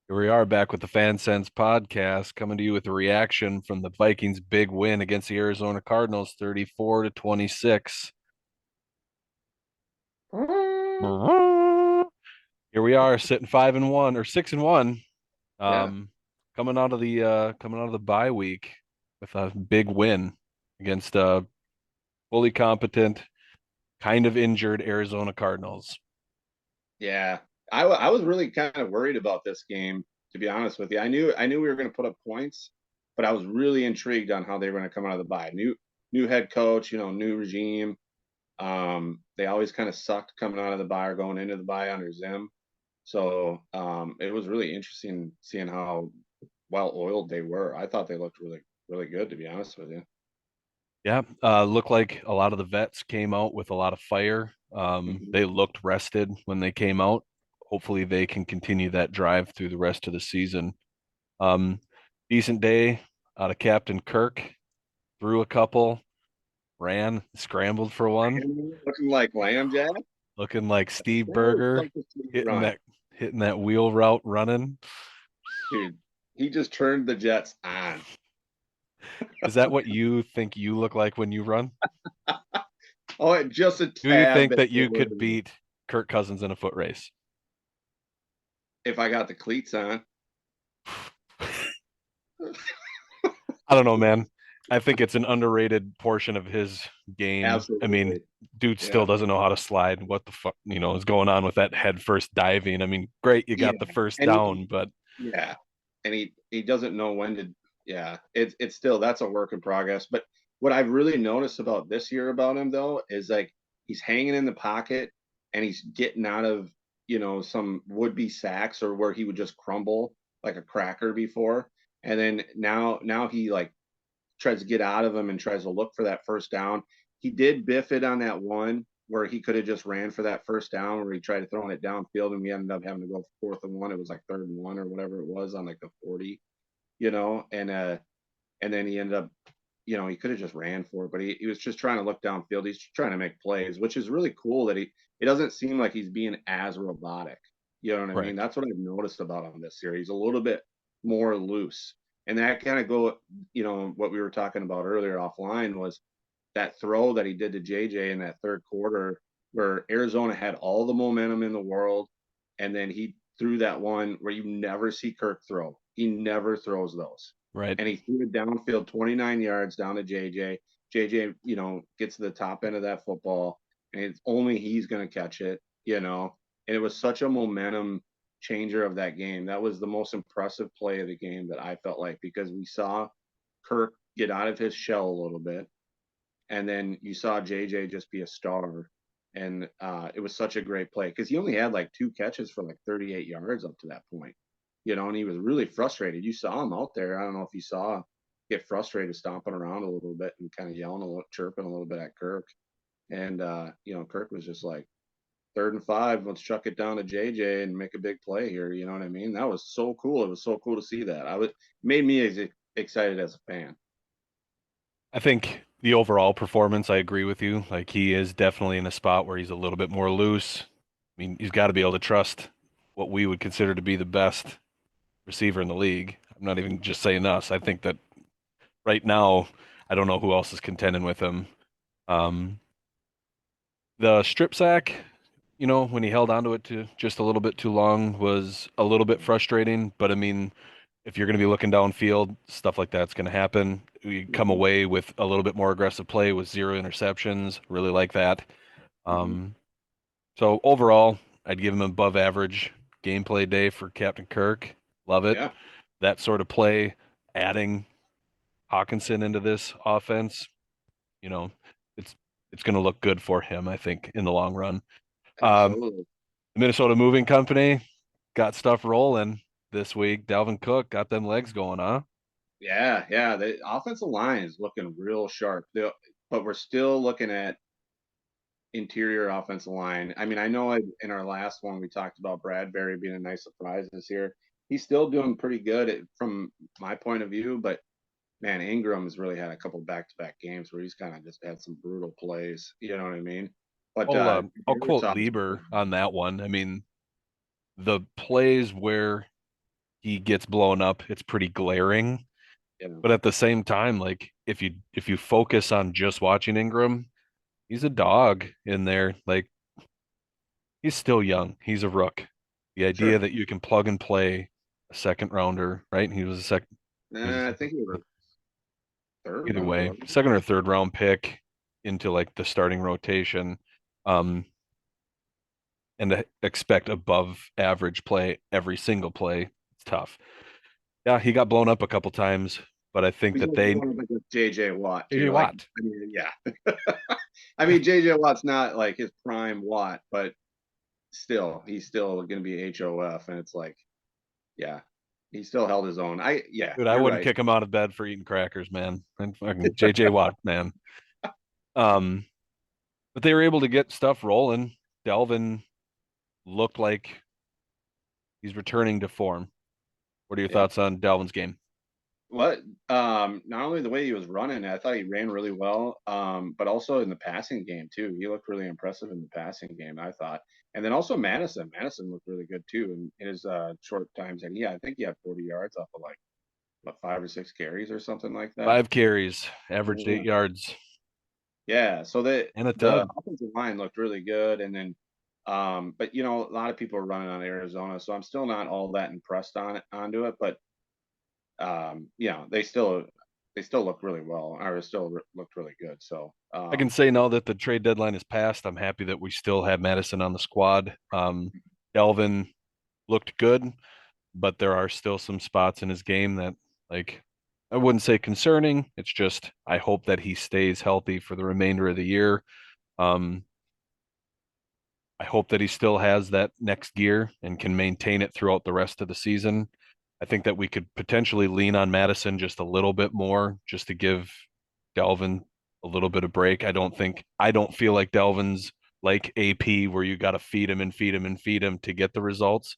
Here we are back with the Fan Sense podcast, coming to you with a reaction from the Vikings' big win against the Arizona Cardinals, 34-26. Here we are, sitting 5-1 or 6-1, Yeah, um, coming out of the bye week with a big win against fully competent, kind of injured Arizona Cardinals. yeah. I was really kind of worried about this game, to be honest with you. I knew we were going to put up points, but I was really intrigued on how they were going to come out of the bye. New head coach, new regime. They always kind of sucked coming out of the bye or going into the bye under Zim. So it was really interesting seeing how well oiled they were. I thought they looked really, really good, to be honest with you. Yeah, looked like a lot of the vets came out with a lot of fire. Mhm. They looked rested when they came out. Hopefully, they can continue that drive through the rest of the season. Um, Decent day out of Captain Kirk. Threw a couple, ran, scrambled for one, Looking like Lamb Jack. looking like Steve Never Berger like to see it hitting run. that hitting that wheel route running. Dude, he just turned the Jets on. Is that what you think you look like when you run? Oh, just a Do you tad think bit that you lower could than beat Kirk Cousins in a foot race? if I got the cleats on. I don't know, man. I think it's an underrated portion of his game. I mean, Absolutely. dude Yeah. still doesn't know how to slide. What the fuck, is going on with that head first diving? I mean, great, you Yeah. got the first And he down, but yeah. And he doesn't know when to yeah. It's still that's a work in progress. But what I've really noticed about this year about him though is like he's hanging in the pocket and he's getting out of, some would be sacks or where he would just crumble like a cracker before. And then now he like tries to get out of him and tries to look for that first down. He did biff it on that one where he could have just ran for that first down where he tried throwing it downfield and we ended up having to go 4th and 1. It was like 3rd and 1 or whatever it was on like the 40, and then he ended up, he could have just ran for it, but he was just trying to look downfield. He's trying to make plays, which is really cool that it doesn't seem like he's being as robotic. You know what I mean? correct. That's what I've noticed about him this series. A little bit more loose. And that kind of what we were talking about earlier offline was that throw that he did to JJ in that third quarter where Arizona had all the momentum in the world. And then he threw that one where you never see Kirk throw. He never throws those. Right. And he threw it downfield 29 yards down to JJ. JJ, gets to the top end of that football and it's only he's going to catch it. And it was such a momentum changer of that game. That was the most impressive play of the game that I felt like because we saw Kirk get out of his shell a little bit and then you saw JJ just be a star. And it was such a great play because he only had like 2 catches for like 38 yards up to that point, and he was really frustrated. You saw him out there. I don't know if you saw get frustrated, stomping around a little bit and kind of yelling a little, chirping a little bit at Kirk. And, Kirk was just like, 3rd and 5, let's chuck it down to JJ and make a big play here. You know what I mean? That was so cool. It was so cool to see that. Made me excited as a fan. I think the overall performance, I agree with you. Like he is definitely in a spot where he's a little bit more loose. I mean, he's got to be able to trust what we would consider to be the best receiver in the league. I'm not even just saying us. I think that right now, I don't know who else is contending with him. Um, the strip sack, when he held onto it to just a little bit too long was a little bit frustrating. But I mean, if you're going to be looking downfield, stuff like that's going to happen. We come Mm-hmm. away with a little bit more aggressive play with 0 interceptions. Really like that. Mm-hmm. Um, so overall, I'd give him an above average gameplay day for Captain Kirk. Love it. Yeah, That sort of play, adding Hawkinson into this offense, you know, it's it's going to look good for him, I think, in the long run. Um, absolutely. the Minnesota Moving Company got stuff rolling this week. Dalvin Cook got them legs going, huh? Yeah, yeah. The offensive line is looking real sharp. But we're still looking at interior offensive line. I mean, I know in our last one we talked about Bradbury being a nice surprise this year. He's still doing pretty good from my point of view, but man, Ingram's really had a couple back-to-back games where he's kind of just had some brutal plays. You know what I mean? But I'll Garrett's quote obviously Lieber on that one. I mean, the plays where he gets blown up, it's pretty glaring. You know, But at the same time, like if you focus on just watching Ingram, he's a dog in there. Like he's still young. He's a rook. The idea sure. that you can plug and play a second rounder, right? And he was a I second think he was a third either rounder, way, wasn't second or third round pick into like the starting rotation. Um, and to expect above average play every single play, it's tough. Yeah, he got blown up a couple times, but I think he? He's that not they going up against JJ Watt JJ too. Like, Watt. I mean, yeah. I mean, JJ Watt's not like his prime Watt, but still, he's still going to be HOF, and it's like, yeah, he still held his own. Yeah, Dude, I you're wouldn't right. kick him out of bed for eating crackers, man. And fucking JJ Watt, man. Um, but they were able to get stuff rolling. Delvin looked like he's returning to form. What are your Yeah. thoughts on Delvin's game? What not only the way he was running, I thought he ran really well, but also in the passing game too. He looked really impressive in the passing game, I thought. And then also Madison. Madison looked really good too in his short times. And yeah, I think he had 40 yards off of like what 5 or 6 carries or something like that. 5 carries, averaged Yeah. 8 yards, Yeah. So and a the tug. offensive line looked really good. And then but you know, a lot of people are running on Arizona, so I'm still not all that impressed onto it, but you know, they still look really well, or looked really good. So, I can say now that the trade deadline is passed, I'm happy that we still have Madison on the squad. Delvin looked good, but there are still some spots in his game that, like, I wouldn't say concerning. It's just I hope that he stays healthy for the remainder of the year. Um, I hope that he still has that next gear and can maintain it throughout the rest of the season. I think that we could potentially lean on Madison just a little bit more just to give Delvin a little bit of break. I don't feel like Delvin's like AP where you got to feed him and feed him and feed him to get the results.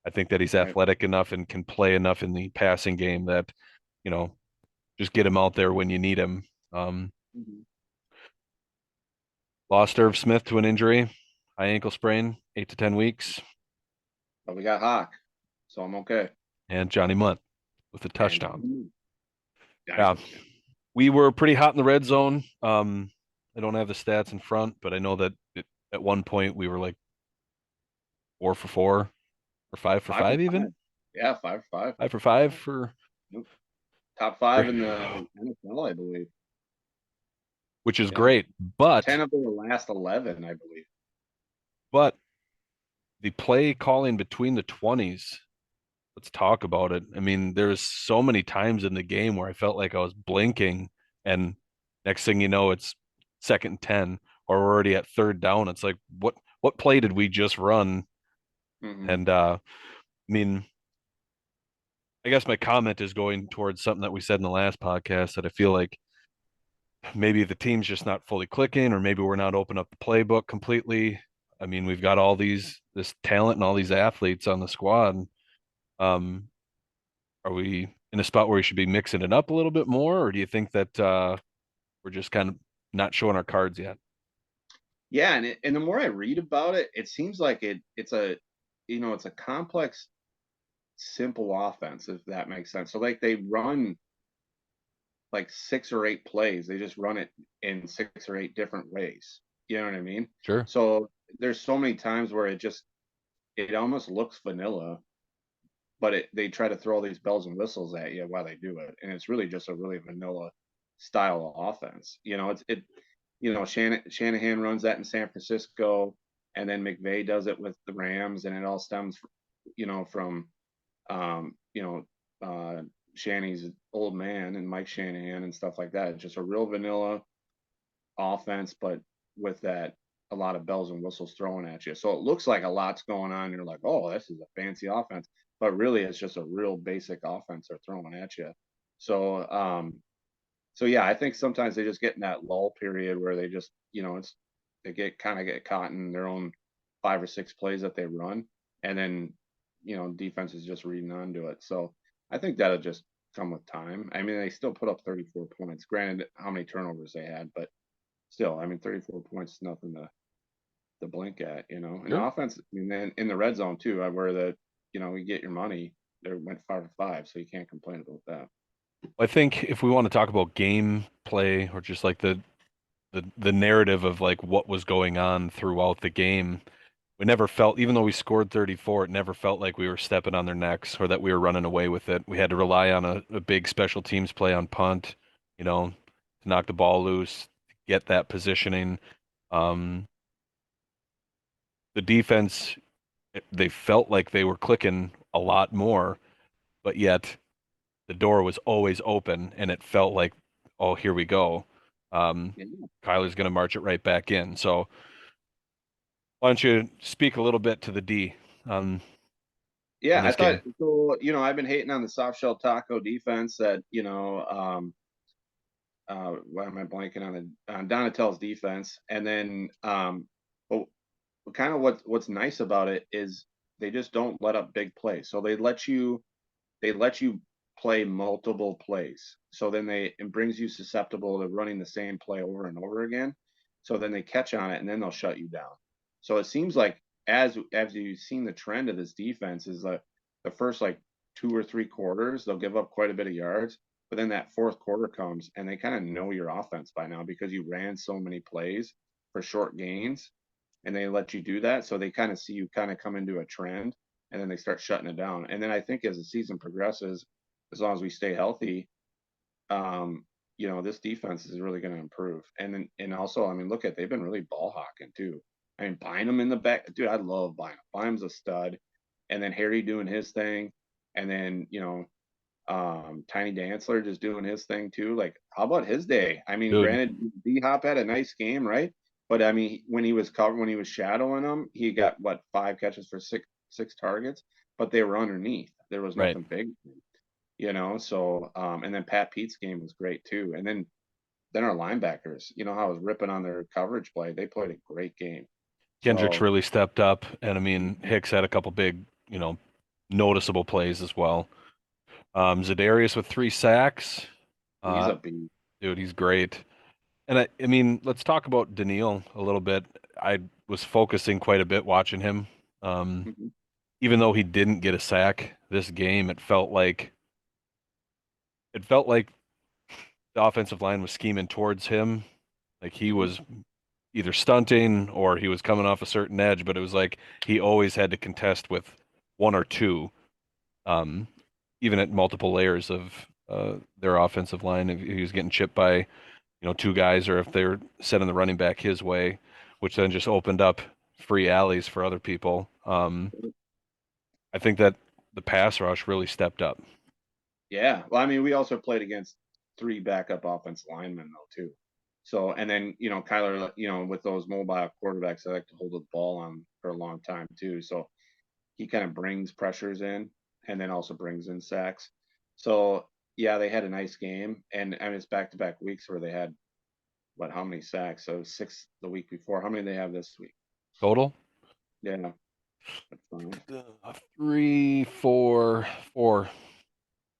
I think that he's right. athletic enough and can play enough in the passing game that, you know, just get him out there when you need him. Um, Mhm. Lost Irv Smith to an injury, high ankle sprain, 8 to 10 weeks, But we got Hawk, so I'm okay. and Johnny Munt with a And touchdown. Johnny, Yeah, yeah, we were pretty hot in the red zone. I don't have the stats in front, but I know that at one point we were like 4 for 4 or 5 for 5 even 5 for 5. Yeah, 5 for 5. 5 for 5 for, Yep. Top five in the NFL, I believe. which is Yeah, great. But 10 of the last 11, I believe. but the play calling between the 20s, let's talk about it. I mean, there's so many times in the game where I felt like I was blinking, and next thing you know, it's second and 10, or we're already at third down. It's like, what play did we just run? Hmm. And I mean, I guess my comment is going towards something that we said in the last podcast that I feel like maybe the team's just not fully clicking, or maybe we're not opening up the playbook completely. I mean, we've got all this talent and all these athletes on the squad. Um, Are we in a spot where we should be mixing it up a little bit more, or do you think that we're just kind of not showing our cards yet? Yeah, and the more I read about it, it seems like it's a it's a complex, simple offense, if that makes sense. So like they run like 6 or 8 plays. They just run it in 6 or 8 different ways. You know what I mean? Sure. So there's so many times where it almost looks vanilla, but they try to throw all these bells and whistles at you while they do it, and it's really just a really vanilla style of offense. Shanahan runs that in San Francisco, and then McVay does it with the Rams, and it all stems, from um, you know, uh, Shanny's old man and Mike Shanahan and stuff like that. It's just a real vanilla offense, but with that a lot of bells and whistles thrown at you. So it looks like a lot's going on. You're like, oh, this is a fancy offense, but really it's just a real basic offense they're throwing at you. So, so yeah, I think sometimes they just get in that lull period where they just, they get caught in their own 5 or 6 plays that they run, and then defense is just reading onto it. So I think that'll just come with time. I mean, they still put up 34 points. Granted, how many turnovers they had, but still, I mean, 34 points is nothing to blink at. And the Sure. offense, I mean, then in the red zone too, where we get your money. they went 5 for 5, so you can't complain about that. I think if we want to talk about game play or just like the narrative of like what was going on throughout the game, we never felt, even though we scored 34, it never felt like we were stepping on their necks or that we were running away with it. We had to rely on a big special teams play on punt, to knock the ball loose, get that positioning. Um, the defense, they felt like they were clicking a lot more, but yet the door was always open and it felt like, oh, here we go. Um, Yeah. Kyler's going to march it right back in. So why don't you speak a little bit to the D on Yeah, I this thought game? so. I've been hating on the soft shell taco defense that why am I blanking on on Donatel's defense? And then but kind of what's nice about it is they just don't let up big plays. So they let you play multiple plays. So then it brings you susceptible to running the same play over and over again. So then they catch on it and then they'll shut you down. So it seems like as you've seen the trend of this defense is that the first like 2 or 3 quarters they'll give up quite a bit of yards, but then that fourth quarter comes and they kind of know your offense by now because you ran so many plays for short gains and they let you do that. So they kind of see you kind of come into a trend and then they start shutting it down. And then I think as the season progresses, as long as we stay healthy, um, this defense is really going to improve. And also, I mean, look at they've been really ball hawking too. I mean, Bynum in the back, dude, I love Bynum. Bynum's a stud. And then Harry doing his thing, and then Tiny Dantzler just doing his thing too. Like, how about his day? I mean, Dude, granted, D Hop had a nice game, right? But I mean, when he was shadowing him, he got what 5 catches for six targets, but they were underneath. There was right. nothing big, So and then Pat Pete's game was great too. And then our linebackers, how I was ripping on their coverage play. They played a great game. Kendrick's So really stepped up, and I mean mhm, Hicks had a couple big, noticeable plays as well. Zadarius with 3 sacks. he's Uh, a beast. dude, he's great. And I mean, let's talk about Daniil a little bit. I was focusing quite a bit watching him. Um, Mhm, Even though he didn't get a sack this game, it felt like the offensive line was scheming towards him. Like he mhm. was either stunting or he was coming off a certain edge, but it was like he always had to contest with one or two, um, even at multiple layers of their offensive line. If he was getting chipped by, two guys, or if they're sending the running back his way, which then just opened up free alleys for other people. I think that the pass rush really stepped up. Yeah. Well, I mean, we also played against 3 backup offense linemen though too. So and then Kyler, with those mobile quarterbacks, they like to hold the ball on for a long time too. So he kind of brings pressures in and then also brings in sacks. So yeah, they had a nice game, and I mean it's back to back weeks where they had what how many sacks? So 6 the week before. How many do they have this week? Total? Yeah, that's fine. 3, 4, 4.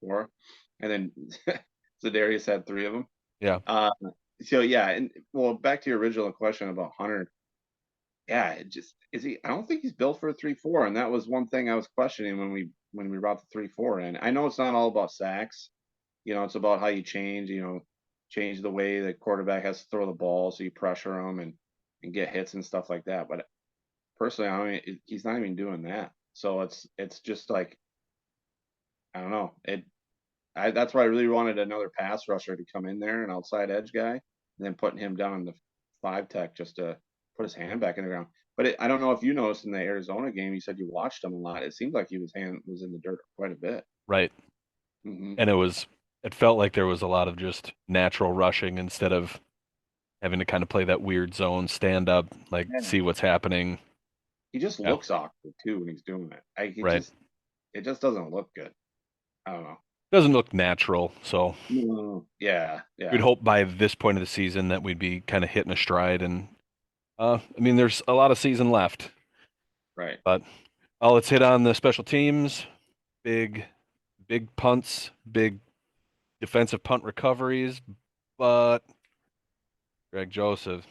4, and then Zadarius had 3 of them. Yeah. Uh, so yeah, and well, back to your original question about Hunter. Yeah, it just is he. I don't think he's built for a 3-4, and that was one thing I was questioning when we brought the 3-4 in. I know it's not all about sacks. It's about how you change. Change the way the quarterback has to throw the ball, so you pressure him and get hits and stuff like that. But personally, I mean, he's not even doing that. So it's just like I don't know. That's why I really wanted another pass rusher to come in there, an outside edge guy, and then putting him down in the 5 tech just to put his hand back in the ground. But I don't know if you noticed in the Arizona game, you said you watched him a lot. It seemed like his hand was in the dirt quite a bit. Right. Hmm. And it felt like there was a lot of just natural rushing instead of having to kind of play that weird zone, stand up, like Yeah. see what's happening. He just Yeah. looks awkward too when he's doing it. Right. It just doesn't look good. I don't know. Doesn't look natural. So No. Yeah, we'd yeah, hope by this point of the season that we'd be kind of hitting a stride. And I mean, there's a lot of season left, right. but let's hit on the special teams. Big, big punts, big defensive punt recoveries. But Greg Joseph,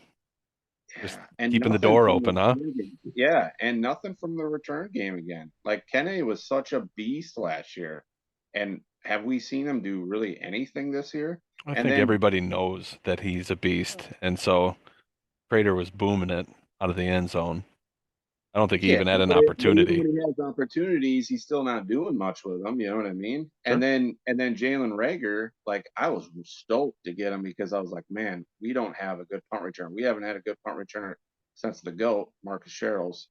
Just And keeping the nothing door from the open, huh? return game. Yeah, and nothing from the return game again. Like Kennedy was such a beast last year. And have we seen him do really anything this year? I And think then everybody knows that he's a beast, and so Prater was booming it out of the end zone. I don't think he yeah, even had an but even opportunity. when he has opportunities, he's still not doing much with them. You know what I mean? And Sure. then Jalen Rager, like I was stoked to get him because I was like, man, we don't have a good punt return. We haven't had a good punt returner since the GOAT, Marcus Sherrills.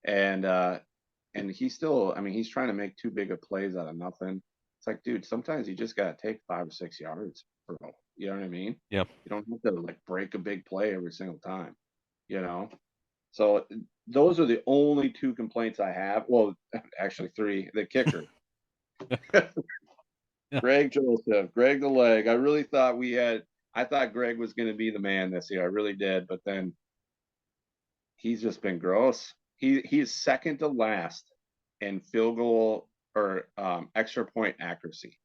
And he's still, I mean, he's trying to make too big of plays out of nothing. It's like, dude, sometimes you just gotta take 5 or 6 yards, bro. You know what I mean? Yeah. You don't have to like break a big play every single time, you know? So those are the only two complaints I have. Well, actually three. The kicker. Yeah. Greg Joseph, Greg the leg. I thought Greg was gonna be the man this year. I really did, but then he's just been gross. He's second to last in field goal or extra point accuracy.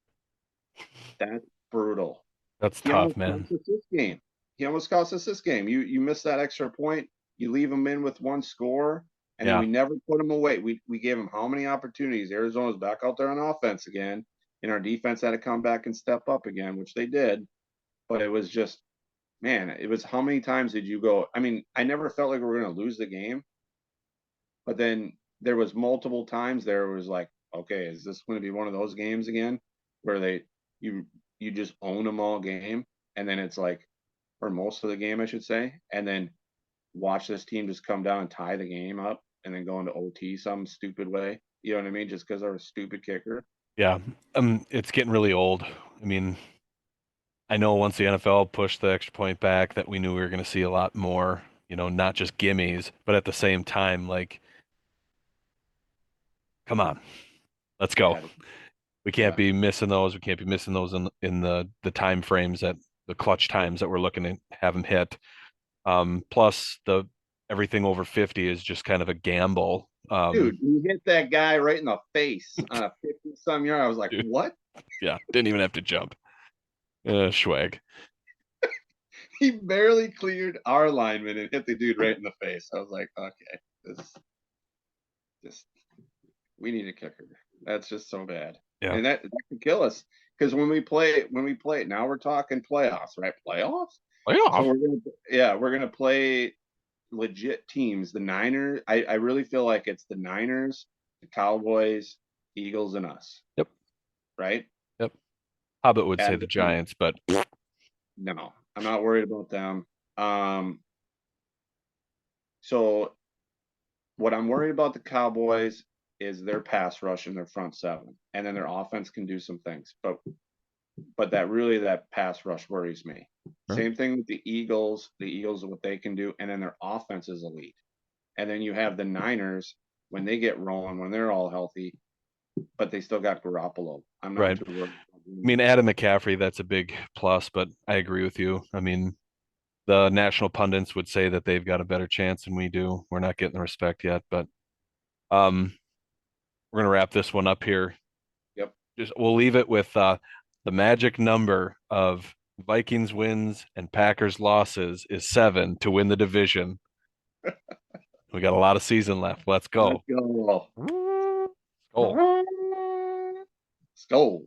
That's brutal. That's He tough, almost cost man. us this game. He almost cost us this game. You miss that extra point. You leave him in with one score, and then Yeah. we never put him away. We gave him how many opportunities? Arizona's back out there on offense again, and our defense had to come back and step up again, which they did. But it was just, man, it was how many times did you go? I mean, I never felt like we were going to lose the game, but then there was multiple times there was like, okay, is this going to be one of those games again where you you just own them all game, and then it's like, or most of the game, I should say, and then watch this team just come down and tie the game up and then go into OT some stupid way. You know what I mean? Just because they're a stupid kicker. Yeah. It's getting really old. I mean, I know once the NFL pushed the extra point back that we knew we were going to see a lot more, not just gimmies, but at the same time, like, come on, let's They go. had it. We can't Yeah. be missing those. We can't be missing those in the time frames that the clutch times that we're looking to have them hit. Plus the everything over 50 is just kind of a gamble. Dude, he hit that guy right in the face on a 50 some yard. I was like, Dude, what? yeah, didn't even have to jump. Swag. He barely cleared our lineman and hit the dude right in the face. I was like, okay, this just we need a kicker. That's just so bad. Yeah. And that could kill us. Because when we play now we're talking playoffs, right? Playoffs. So Playoff. we're gonna play legit teams. The Niners. I really feel like it's the Niners, the Cowboys, Eagles, and us. Yep. Right? Yep. Hobbit would say At the home. Giants, but No, I'm not worried about them. So what I'm worried about the Cowboys is their pass rush and their front seven, and then their offense can do some things. But that pass rush worries me. sure. Same thing with the Eagles. The Eagles, what they can do, and then their offense is elite. And then you have the Niners when they get rolling, when they're all healthy, but they still got Garoppolo. I'm not Right. too worried. I mean, Adam McCaffrey, that's a big plus, but I agree with you. I mean, the national pundits would say that they've got a better chance than we do. We're not getting the respect yet, but um, we're gonna wrap this one up here. Yep. Just we'll leave it with the magic number of Vikings wins and Packers losses is 7 to win the division. We got a lot of season left. Let's Let's go. go. Let's go. Let's go.